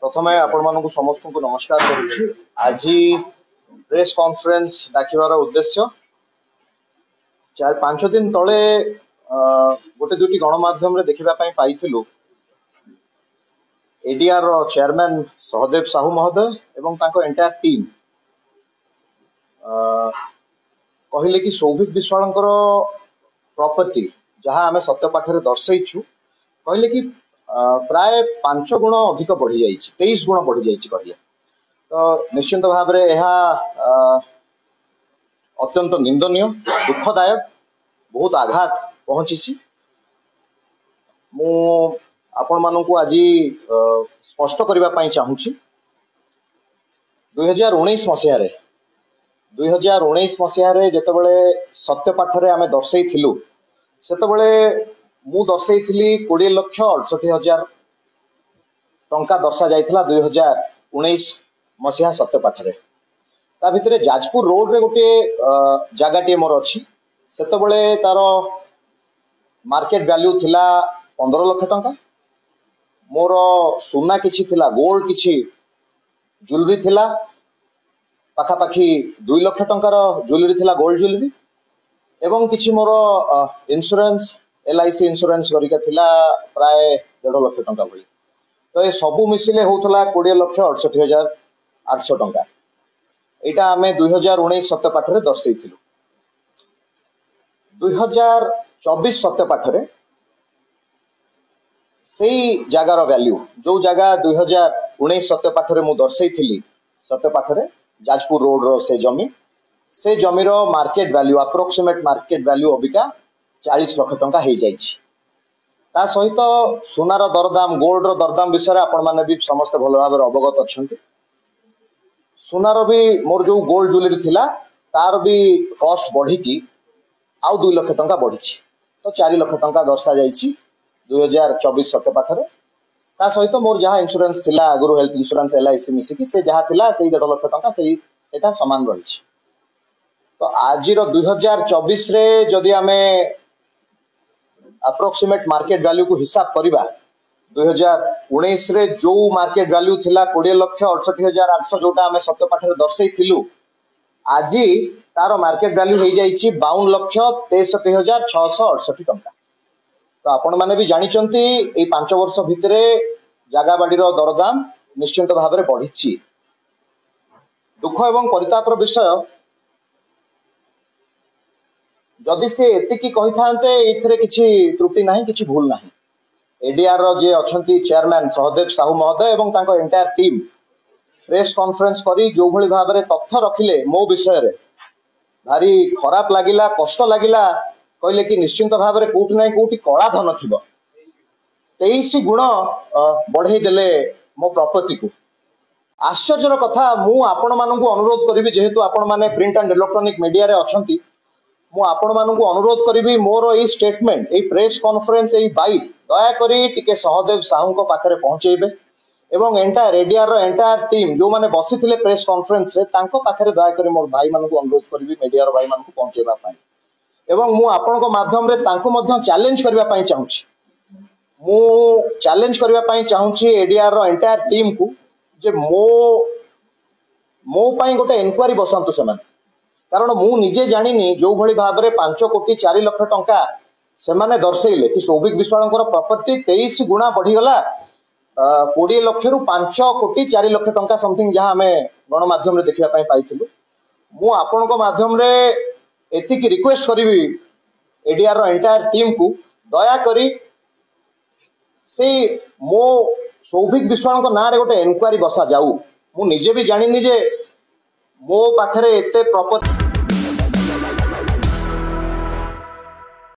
प्रथमे आपण मानक समस्त को नमस्कार करुछि। आज प्रेस कॉन्फ्रेंस डाकिबार उद्देश्य 4-5 दिन तले गोटे दुटी गणमाध्यम देखा पाइलु एडीआर चेयरमैन सहदेव साहू महोदय एवं तांको एंटायर टीम कहले कि सौभिक विश्वालंकर प्रॉपर्टी जहाँ आम सत्यपाठे दर्शु कहले कि प्राय 5 गुण अधिक बढ़ी जाइए 23 गुण बढ़ी जाइए कहले। तो निश्चिंत भाव में यह अत्यंत निंदनीय दुखदायक बहुत आघात पहुंची। मु आपण मानक आज स्पष्ट करने चाहूँगी 2019 मसीह जितेबाला सत्यपाठे आम दर्शेलु से मु दर्शेली 20,68,000 टंका दर्शा जाइथिला 2019 मसीहा सत्यपाठे। ता भितरे जाजपुर रोड रे गोटे जगह मोर अच्छी से तार मार्केट वैल्यू थिला 15 लाख टंका। मोर सुना किछि थिला गोल्ड किछि ज्वेलरी थिला पाखापाखि 2 लाख टंकार ज्वेलरी थिला गोल्ड ज्वेलरी एवं किछि मोर इंश्योरेंस LIC इंश्योरेंस करिका थिला प्राय 1.5 लाख टंका भली। तो ये सबू मिसिले होतला 20,68,800 टंका। एटा आमे 2019 सत्यपाठे दर्शेइथिलु। 2024 सत्यपाठे सेई जगार वैल्यू जो जगह 2019 सत्यपाठे मु दर्शेइथिली सत्यपाठे जाजपुर रोड रो से जमीर market value approximate market value अबिका 40 लाख टंका हो जाइए। ता सहित सुनार दरदाम गोल्ड रो दरदाम विषय आपण माने भी समस्त भल भाव अवगत अच्छा। सुनार भी मोर जो गोल्ड ज्वेलरी थिला तार भी कॉस्ट बढ़ी की आउ 2 लाख टंका बढ़ी तो 4 लाख टंका दर्शा जाइए 2024 सत्यपाठे। ता सहित मोर जहाँ इंश्योरेंस थिला आगुरु हेल्थ इंश्योरेंस LIC मिसिकी से जहाँ थिला से 1.5 लाख टंका सेटा समान रही। तो आज 2024 रे जदि आमे अप्रोक्सीमेट मार्केट वैल्यू को हिसाब करिबा 2019 रे जो मार्केट वैल्यू थिला 20,68,800 जोटा आमे सत्यपाठे दर्शेइथिलु आज तार मार्केट वैल्यू हो जाइए 52,63,668 टंका। तो आपण माने भी जानिचंती ए 5 वर्ष भितरे जागा बाड़ी रो दरदाम निश्चिंत भाव में बढ़ी। दुख एवं परितापर विषय जदि से एतिकी कही थांते एथिरे किछि त्रुटि नाही किछि भूल नाही। एडीआर रो जे अछंती चेयरमैन सहदेव साहू महोदय एवं तांको एंटायर टीम प्रेस कॉन्फ्रेंस करी जो भली भाव में तथ्य रखिले मो विषय रे भारी खराब लागिला कष्ट लागिला। कहले कि निश्चिंत भाव में कोठी नाही कोठी कला धन थिबो 23 गुण बढ़े देले मो प्रॉपर्टी को। आश्चर्यर कथा मु आपण मानकु अनुरोध करिवि जेहेतु आपण माने प्रिंट एंड इलेक्ट्रॉनिक मीडिया रे अछंती मु आपण मानकु अनुरोध करिवि मोर ए स्टेटमेंट ए प्रेस कॉन्फ्रेंस ए बाइट दया करी टिके सहदेव साहू को पाखरे पहुंचेबे एवं एंटायर एडीआर रो एंटायर टीम जो माने बसिथिले प्रेस कॉन्फ्रेंस रे तांको पाखरे दया करी मोर भाई मानकु अनुरोध करिवि मीडिया रो भाई मानकु पहुंचेबा पाई एवं मु आपण को माध्यम रे तांको मध्य चैलेंज करबा पाई चाहूची। मु चैलेंज करबा पाई चाहूची एडीआर रो एंटायर टीम को जे मो पाई गोटे इनक्वारी बसंतु सेमान कारण मु निजे जानिनी जो भली भाव में 5 कोटी 4 लाख टंका से माने दर्शेले कि सौभिक विश्वालंकर प्रॉपर्टी 23 गुणा बढ़ीगला 20 लाख रु 5 कोटी 4 लाख टंका समथिंग जहाँ आम गणमाध्यम देखा पाइलु। मु आपण को माध्यम रे एतिकी रिक्वेस्ट करी एडीआर रो एंटायर टीम को दया करी से मो सौभिक विश्वालंकर ना रे गोटे इनक्वारी बसा जाऊ। मु निजे भी जानिनी जे मो पाखरे एते प्रॉपर्टी